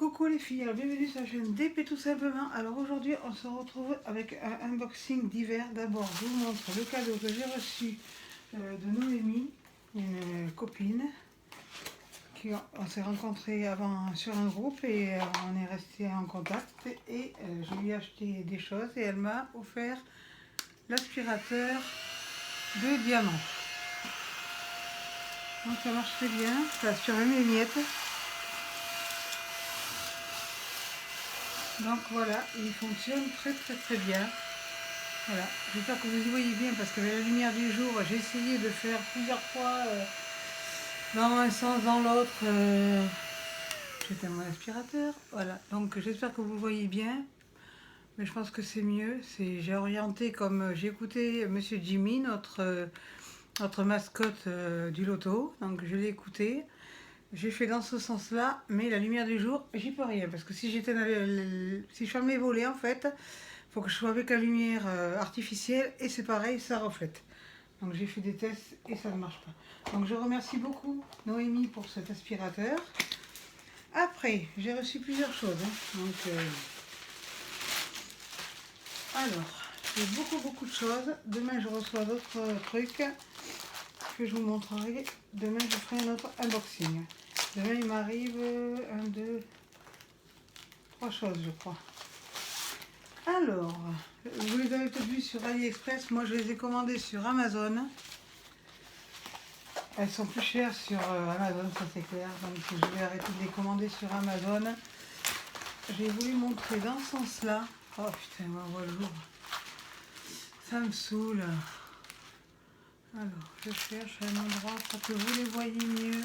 Coucou les filles, alors bienvenue sur la chaîne DP tout simplement. Alors aujourd'hui on se retrouve avec un unboxing d'hiver. D'abord je vous montre le cadeau que j'ai reçu de Noémie, une copine. On s'est rencontrés avant sur un groupe et on est resté en contact. Et je lui ai acheté des choses et elle m'a offert l'aspirateur de diamant. Donc ça marche très bien, ça aspire même les miettes. Donc voilà, il fonctionne très bien. Voilà, j'espère que vous y voyez bien parce qu'avec la lumière du jour, j'ai essayé de faire plusieurs fois dans un sens, dans l'autre. J'étais mon aspirateur. Voilà, donc j'espère que vous le voyez bien. Mais je pense que c'est mieux. J'ai orienté comme j'ai écouté Monsieur Jimmy, notre mascotte du loto. Donc je l'ai écouté. J'ai fait dans ce sens-là, mais la lumière du jour, j'y peux rien. Parce que si j'étais si je ferme les volets, en fait, il faut que je sois avec la lumière artificielle et c'est pareil, ça reflète. Donc j'ai fait des tests et ça ne marche pas. Donc je remercie beaucoup Noémie pour cet aspirateur. Après, j'ai reçu plusieurs choses. Donc, alors, j'ai beaucoup de choses. Demain, je reçois d'autres trucs que je vous montrerai. Demain, je ferai un autre unboxing. Demain, il m'arrive 1, 2, 3 choses, je crois. Alors, vous les avez peut-être vues sur AliExpress. Moi, je les ai commandées sur Amazon. Elles sont plus chères sur Amazon, ça c'est clair. Donc, je vais arrêter de les commander sur Amazon. J'ai voulu montrer dans ce sens-là. Oh putain, on voit le jour. Ça me saoule. Alors, je cherche un endroit pour que vous les voyez mieux.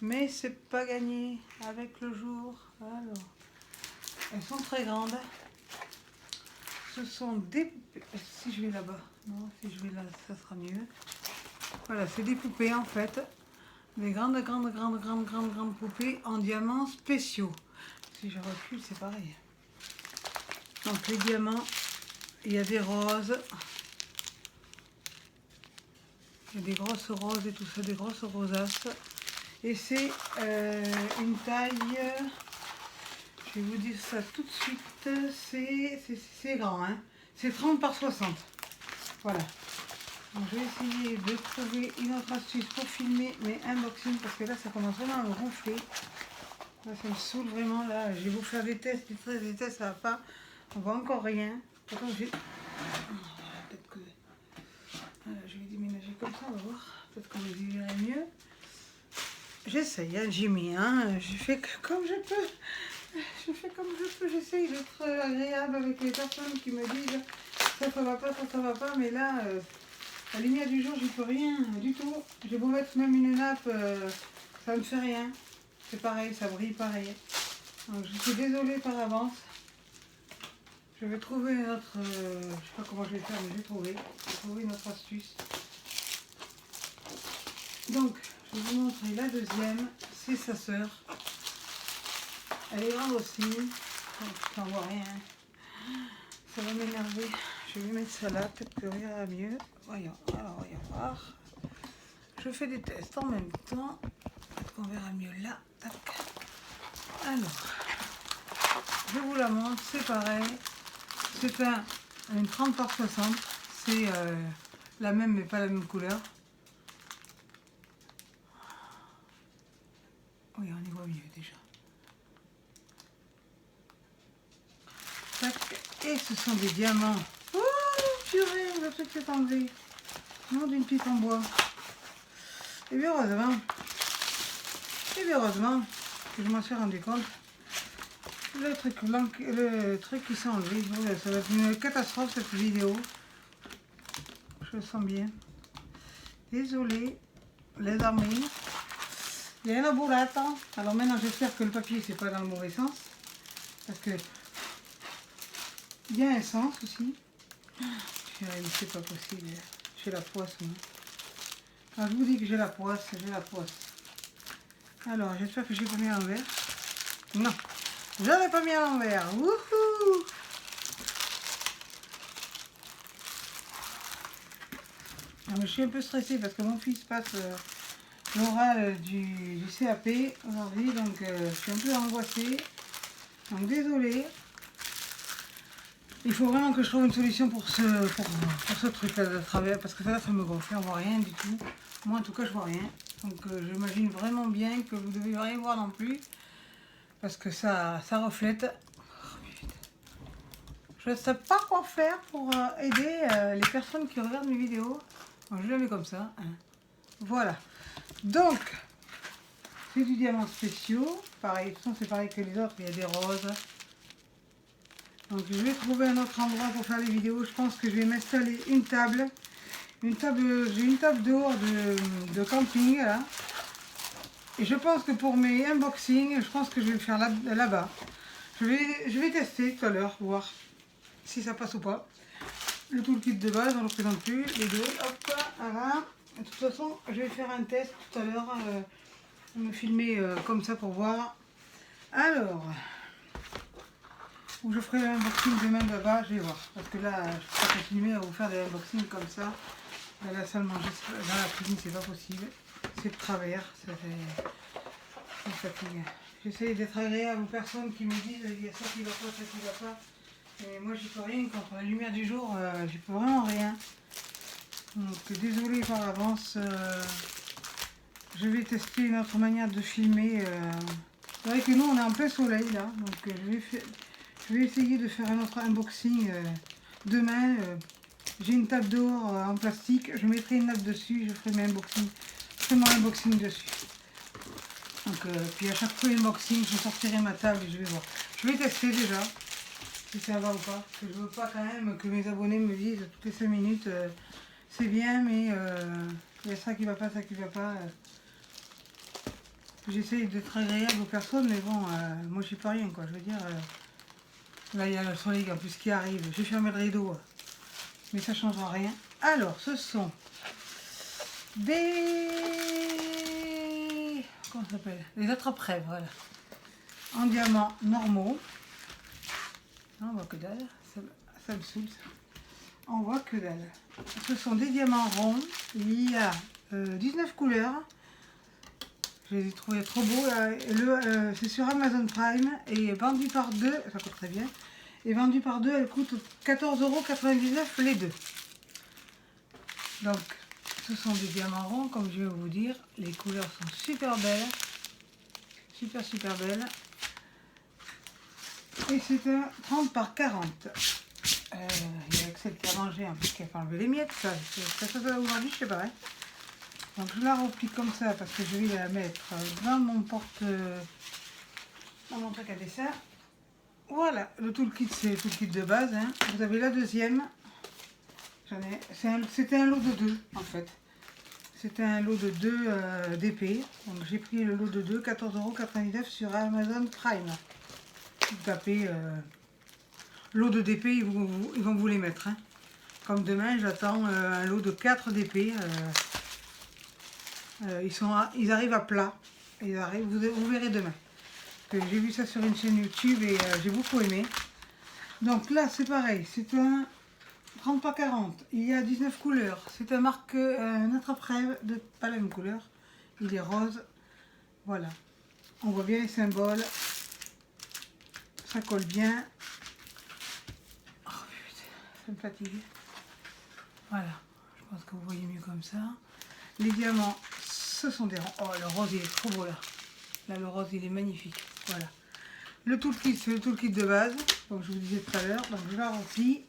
Mais c'est pas gagné avec le jour. Alors, elles sont très grandes. Ce sont des poupées. Si je vais là-bas, non, si je vais là, ça sera mieux. Voilà, c'est des poupées en fait. Des grandes poupées en diamants spéciaux. Si je recule, c'est pareil. Donc les diamants, il y a des roses. Il y a des grosses roses et tout ça, des grosses rosaces. Et c'est une taille, je vais vous dire ça tout de suite, c'est grand, hein. C'est 30 par 60. Voilà. Donc, je vais essayer de trouver une autre astuce pour filmer mes unboxings parce que là ça commence vraiment à me gonfler. Là ça me saoule vraiment. Là j'ai beau faire des tests, ça va pas. On voit encore rien. Pourtant j'ai. Peut-être que. Voilà, je vais déménager comme ça, on va voir. Peut-être qu'on vous y verra mieux. J'essaye, hein, Jimmy, hein. Je fais comme je peux. Je fais comme je peux. J'essaye d'être agréable avec les personnes qui me disent ça va pas, ça va pas. Mais là, la lumière du jour, j'y peux rien du tout. J'ai beau mettre même une nappe, ça ne fait rien. C'est pareil, ça brille pareil. Donc je suis désolée par avance. Je vais trouver notre, je sais pas comment je vais faire, mais je vais trouver notre astuce. Donc, je vais vous montrer la deuxième, c'est sa sœur. Elle est grande aussi. Je n'en vois rien. Ça va m'énerver. Je vais mettre ça là, peut-être que ça ira mieux. Voyons, alors voyons voir. Je fais des tests en même temps. Peut-être qu'on verra mieux là. Tac. Alors, je vous la montre, c'est pareil. C'est une 30 par 60. C'est la même, mais pas la même couleur. Oui, on y voit mieux déjà. Tac. Et ce sont des diamants. Oh, purée, le truc s'est enlevé. Non, d'une pièce en bois. Et bien heureusement que je m'en suis rendu compte. Le truc blanc, le truc qui s'est enlevé. Ça va être une catastrophe cette vidéo. Je le sens bien. Désolée, les amis. Il y a une boulette. Alors maintenant, j'espère que le papier, c'est pas dans le mauvais sens. Parce que il y a un sens aussi. C'est pas possible. J'ai la poisse. Moi. Quand je vous dis que j'ai la poisse, j'ai la poisse. Alors, j'espère que j'ai pas mis à l'envers. Non, je n'ai pas mis à l'envers. Wouhou! Je suis un peu stressée parce que mon fils passe l'oral du CAP aujourd'hui, donc je suis un peu angoissée. Donc désolé. Il faut vraiment que je trouve une solution pour ce truc-là de travers, parce que ça me gonfle, on voit rien du tout. Moi en tout cas je vois rien. Donc j'imagine vraiment bien que vous ne devez rien voir non plus. Parce que ça reflète. Oh, je ne sais pas quoi faire pour aider les personnes qui regardent mes vidéos. Donc, je le mets comme ça. Hein. Voilà. Donc, c'est du diamant spéciaux. Pareil, c'est pareil que les autres, il y a des roses. Donc je vais trouver un autre endroit pour faire les vidéos. Je pense que je vais m'installer une table. J'ai une table dehors de camping là. Et je pense que pour mes unboxings, je pense que je vais le faire là-bas. Je vais tester tout à l'heure, voir si ça passe ou pas. Le toolkit de base, on ne le présente plus. Les deux, hop, voilà. De toute façon, je vais faire un test tout à l'heure. Me filmer comme ça pour voir. Alors, où je ferai l'unboxing demain là-bas, je vais voir. Parce que là, je ne peux pas continuer à vous faire des unboxings comme ça. Dans la salle manger, dans la cuisine, c'est pas possible. C'est de travers, c'est fatiguant. J'essaie d'être agréable aux personnes qui me disent il y a ça qui va pas, ça qui va pas. Et moi, j'y peux rien contre la lumière du jour, j'y peux vraiment rien. Donc, désolé par avance. Je vais tester une autre manière de filmer. C'est vrai que nous, on est en plein soleil là. Donc, je vais essayer de faire un autre unboxing demain. J'ai une table dehors en plastique. Je mettrai une nappe dessus. Je ferai mon unboxing dessus. Donc, puis à chaque fois unboxing, je sortirai ma table et je vais voir. Je vais tester déjà si ça va ou pas. Parce que je veux pas quand même que mes abonnés me disent toutes les 5 minutes c'est bien, mais il y a ça qui va pas, ça qui va pas. J'essaye d'être agréable aux personnes, mais bon, moi j'y peux rien quoi. Je veux dire, là il y a le soleil en plus qui arrive. J'ai fermé le rideau, mais ça ne changera rien. Alors, ce sont des... Comment ça s'appelle? Les attrape-rêves, voilà. En diamants normaux. Non, on voit que dalle. Ça me saoule ça. On voit que dalle. Ce sont des diamants ronds. Il y a 19 couleurs. Je les ai trouvés trop beaux. C'est sur Amazon Prime et vendu par deux. Ça coûte très bien. Et vendu par deux, elle coûte 14,99 € les deux. Donc, ce sont des diamants ronds, comme je vais vous dire. Les couleurs sont super belles. Super, super belles. Et c'est un 30 par 40. Il y a Axel qui a mangé, en plus qui a fait enlever les miettes. Ça aujourd'hui, je sais pas. Hein. Donc, je la replie comme ça parce que je vais la mettre dans mon dans mon truc à dessin. Voilà, le toolkit, c'est le toolkit de base. Hein. Vous avez la deuxième. C'était un lot de 2 en fait. C'était un lot de 2 d'épées. Donc j'ai pris le lot de 2, 14,99 € sur Amazon Prime. Vous tapez lot de DP, ils vont vous les mettre. Hein. Comme demain, j'attends un lot de 4 DP. Ils arrivent à plat. Vous verrez demain. J'ai vu ça sur une chaîne YouTube et j'ai beaucoup aimé. Donc là, c'est pareil. C'est un 30 par 40. Il y a 19 couleurs. C'est un attrape-rêve de pas la même couleur. Il est rose. Voilà. On voit bien les symboles. Ça colle bien. Oh putain, ça me fatigue. Voilà. Je pense que vous voyez mieux comme ça. Les diamants, ce sont des... Oh, le rose, il est trop beau là. Là, le rose, il est magnifique. Voilà. Le toolkit, c'est le toolkit de base. Comme je vous disais tout à l'heure. Donc, je la replie.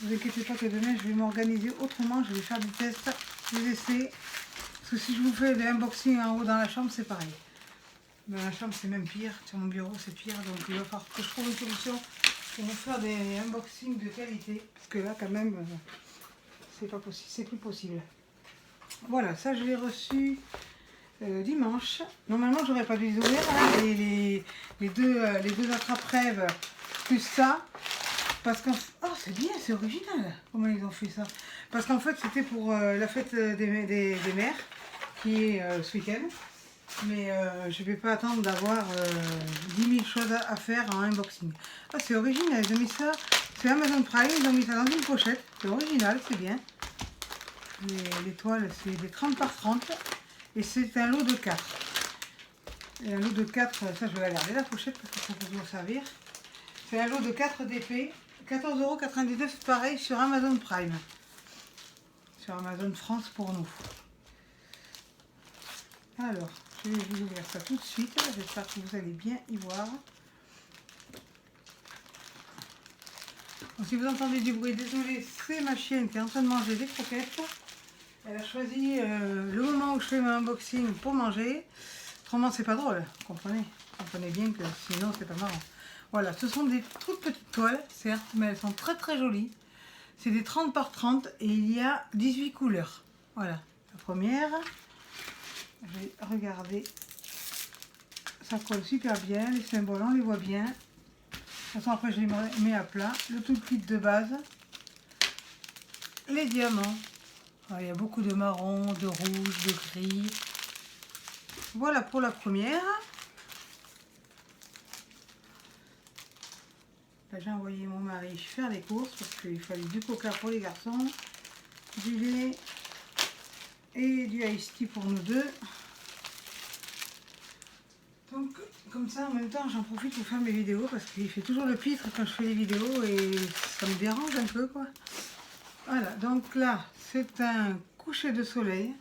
Ne vous inquiétez pas que demain, je vais m'organiser autrement. Je vais faire des tests, des essais. Parce que si je vous fais des unboxings en haut dans la chambre, c'est pareil. Dans la chambre, c'est même pire. Sur mon bureau, c'est pire. Donc, il va falloir que je trouve une solution pour vous faire des unboxings de qualité. Parce que là, quand même, c'est pas possible. C'est plus possible. Voilà, ça, je l'ai reçu dimanche. Normalement, j'aurais pas dû les ouvrir. Hein, les deux attrape-rêves plus ça. Parce qu'en fait, oh c'est bien, c'est original, comment ils ont fait ça. Parce qu'en fait c'était pour la fête des mères, qui est ce week-end. Mais je ne vais pas attendre d'avoir 10 000 choses à faire en unboxing. Ah c'est original, ils ont mis ça, c'est Amazon Prime, ils ont mis ça dans une pochette. C'est original, c'est bien. Les toiles, c'est des 30 par 30. Et c'est un lot de 4. Et un lot de 4, ça je vais la garder la pochette parce que ça peut toujours servir. C'est un lot de 4 DP, 14,99 €, pareil sur Amazon Prime. Sur Amazon France pour nous. Alors, je vais vous ouvrir ça tout de suite. J'espère que vous allez bien y voir. Donc, si vous entendez du bruit, désolé, c'est ma chienne qui est en train de manger des croquettes. Elle a choisi le moment où je fais mon unboxing pour manger. Autrement, c'est pas drôle, comprenez. Comprenez bien que sinon, c'est pas marrant. Voilà, ce sont des toutes petites toiles, certes, mais elles sont très très jolies. C'est des 30 par 30 et il y a 18 couleurs. Voilà, la première. Je vais regarder. Ça colle super bien, les symboles, on les voit bien. De toute façon, après, je les mets à plat. Le tout kit de base. Les diamants. Alors, il y a beaucoup de marron, de rouge, de gris. Voilà pour la première. Là, j'ai envoyé mon mari faire les courses parce qu'il fallait du coca pour les garçons, du lait et du iced tea pour nous deux. Donc, comme ça, en même temps, j'en profite pour faire mes vidéos parce qu'il fait toujours le pitre quand je fais les vidéos et ça me dérange un peu, quoi. Voilà, donc là, c'est un coucher de soleil.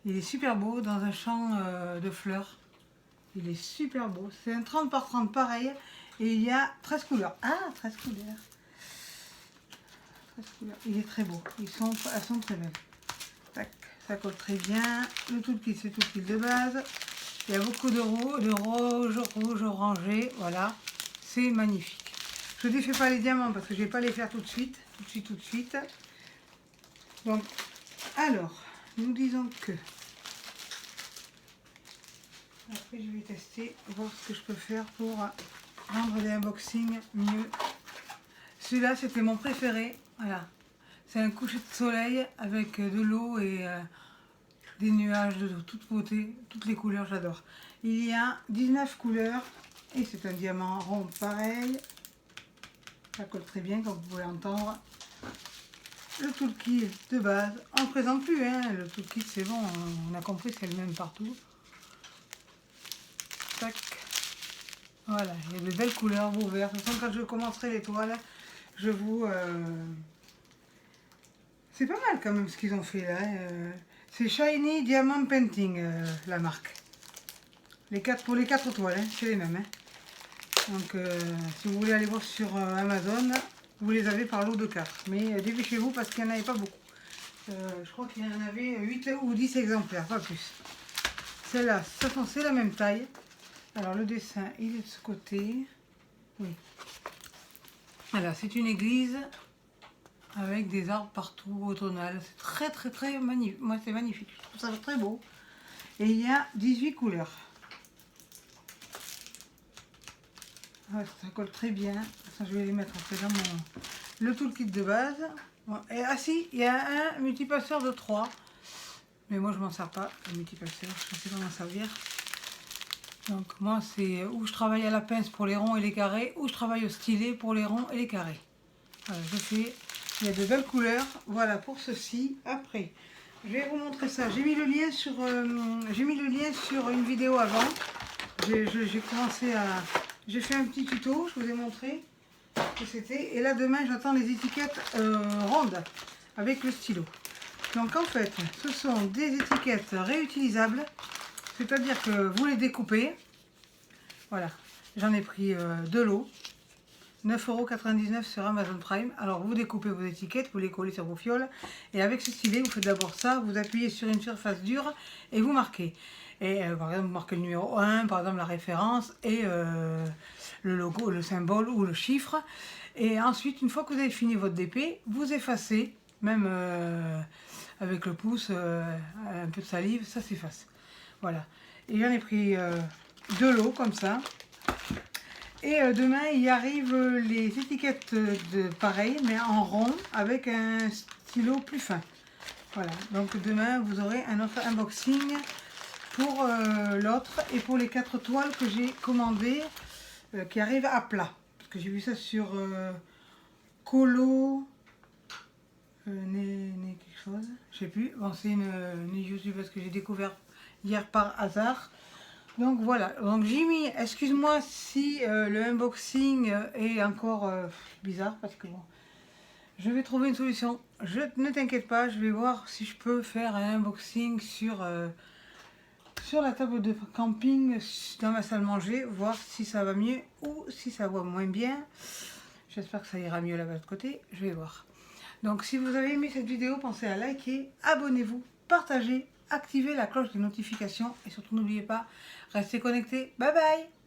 Il est super beau dans un champ de fleurs. Il est super beau. C'est un 30 par 30 pareil. Et il y a 13 couleurs. Ah, 13 couleurs. 13 couleurs. Il est très beau. Elles sont très belles. Tac, ça colle très bien. Le tout kit, c'est tout kit de base. Il y a beaucoup de rouge orangé. Voilà. C'est magnifique. Je ne défais pas les diamants parce que je ne vais pas les faire tout de suite. Tout de suite. Donc, alors, nous disons que... Après, je vais tester, voir ce que je peux faire pour rendre les unboxings mieux. Celui-là, c'était mon préféré. Voilà. C'est un coucher de soleil avec de l'eau et des nuages de toute beauté. Toutes les couleurs, j'adore. Il y a 19 couleurs et c'est un diamant rond pareil. Ça colle très bien, comme vous pouvez entendre. Le toolkit de base. On ne présente plus, hein. Le toolkit, c'est bon. On a compris, c'est le même partout. Tac. Voilà, il y a de belles couleurs, beaux verts. De toute façon, quand je commencerai les toiles, je vous... C'est pas mal quand même ce qu'ils ont fait là. C'est Shiny Diamond Painting, la marque. Pour les 4 toiles, hein, c'est les mêmes. Hein. Donc, si vous voulez aller voir sur Amazon, vous les avez par lot de 4. Mais dépêchez-vous parce qu'il n'y en avait pas beaucoup. Je crois qu'il y en avait 8 ou 10 exemplaires, pas plus. Celle-là, c'est la même taille. Alors le dessin, il est de ce côté. Oui. Voilà, c'est une église avec des arbres partout, automnal. C'est très très très magnifique. Moi, c'est magnifique. Je trouve ça très beau. Et il y a 18 couleurs. Ouais, ça colle très bien. Ça, je vais les mettre après dans le toolkit de base. Bon, et, ah si, il y a un multipasseur de 3. Mais moi, je m'en sers pas, le multipasseur. Je ne sais pas m'en servir. Donc moi, c'est où je travaille à la pince pour les ronds et les carrés, ou je travaille au stylet pour les ronds et les carrés. Voilà, je fais. Il y a de belles couleurs. Voilà pour ceci. Après, je vais vous montrer ça. J'ai mis le lien sur une vidéo avant. J'ai commencé à... J'ai fait un petit tuto, je vous ai montré ce que c'était. Et là, demain, j'attends les étiquettes rondes avec le stylo. Donc en fait, ce sont des étiquettes réutilisables. C'est-à-dire que vous les découpez. Voilà, j'en ai pris de l'eau. 9,99 € sur Amazon Prime. Alors vous découpez vos étiquettes, vous les collez sur vos fioles. Et avec ce stylet, vous faites d'abord ça. Vous appuyez sur une surface dure et vous marquez. Et par exemple, vous marquez le numéro 1, par exemple la référence, et le logo, le symbole ou le chiffre. Et ensuite, une fois que vous avez fini votre DP, vous effacez, même avec le pouce, un peu de salive, ça s'efface. Voilà. Et j'en ai pris de l'eau comme ça. Et demain, il arrive les étiquettes de pareil, mais en rond, avec un stylo plus fin. Voilà. Donc demain, vous aurez un autre unboxing pour l'autre et pour les 4 toiles que j'ai commandées qui arrivent à plat. Parce que j'ai vu ça sur Colo... quelque chose, je sais plus. Bon, c'est une YouTubeuse que j'ai découvert hier par hasard. Donc voilà, donc j'ai mis, excuse-moi si le unboxing est encore bizarre, parce que bon, je vais trouver une solution. Ne t'inquiète pas, je vais voir si je peux faire un unboxing sur la table de camping dans ma salle manger, voir si ça va mieux ou si ça va moins bien. J'espère que ça ira mieux là-bas de côté, je vais voir. Donc si vous avez aimé cette vidéo, pensez à liker, abonnez-vous, partagez, activez la cloche de notification et surtout n'oubliez pas, restez connectés. Bye bye!